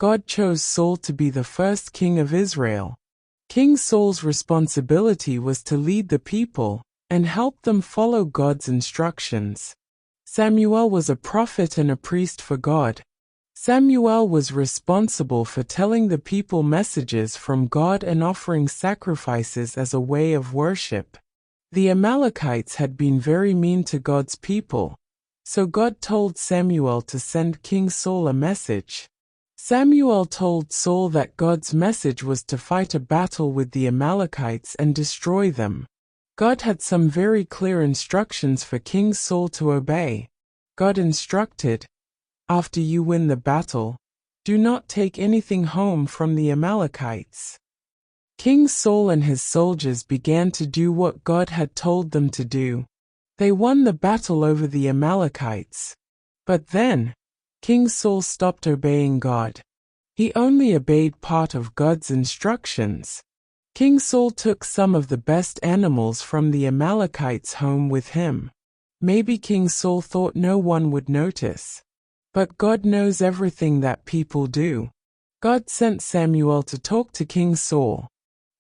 God chose Saul to be the first king of Israel. King Saul's responsibility was to lead the people and help them follow God's instructions. Samuel was a prophet and a priest for God. Samuel was responsible for telling the people messages from God and offering sacrifices as a way of worship. The Amalekites had been very mean to God's people, so God told Samuel to send King Saul a message. Samuel told Saul that God's message was to fight a battle with the Amalekites and destroy them. God had some very clear instructions for King Saul to obey. God instructed, "After you win the battle, do not take anything home from the Amalekites." King Saul and his soldiers began to do what God had told them to do. They won the battle over the Amalekites. But then, King Saul stopped obeying God. He only obeyed part of God's instructions. King Saul took some of the best animals from the Amalekites home with him. Maybe King Saul thought no one would notice. But God knows everything that people do. God sent Samuel to talk to King Saul.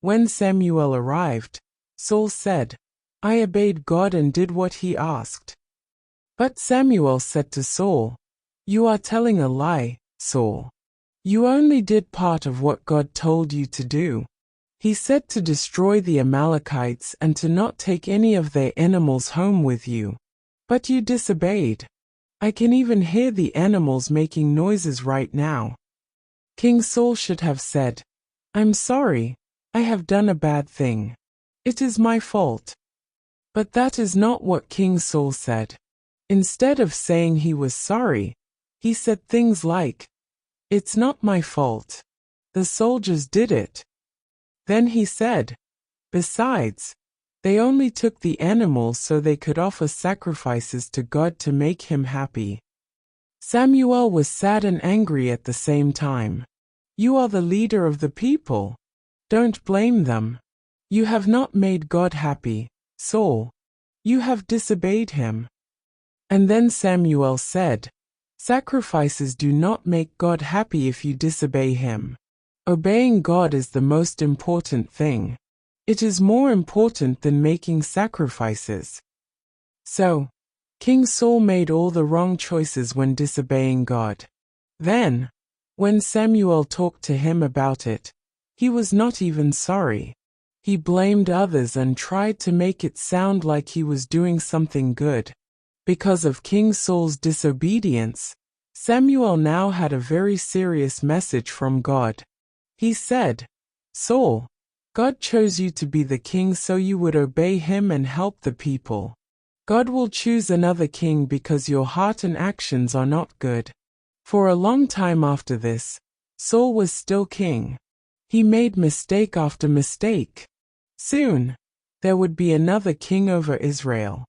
When Samuel arrived, Saul said, "I obeyed God and did what he asked." But Samuel said to Saul, "You are telling a lie, Saul. You only did part of what God told you to do. He said to destroy the Amalekites and to not take any of their animals home with you. But you disobeyed. I can even hear the animals making noises right now." King Saul should have said, "I'm sorry, I have done a bad thing. It is my fault." But that is not what King Saul said. Instead of saying he was sorry, he said things like, "It's not my fault. The soldiers did it." Then he said, "Besides, they only took the animals so they could offer sacrifices to God to make him happy." Samuel was sad and angry at the same time. You are the leader of the people. Don't blame them. You have not made God happy, Saul. You have disobeyed him. And then Samuel said, "Sacrifices do not make God happy if you disobey him. Obeying God is the most important thing. It is more important than making sacrifices." So, King Saul made all the wrong choices when disobeying God. Then, when Samuel talked to him about it, he was not even sorry. He blamed others and tried to make it sound like he was doing something good. Because of King Saul's disobedience, Samuel now had a very serious message from God. He said, "Saul, God chose you to be the king so you would obey him and help the people. God will choose another king because your heart and actions are not good." For a long time after this, Saul was still king. He made mistake after mistake. Soon, there would be another king over Israel.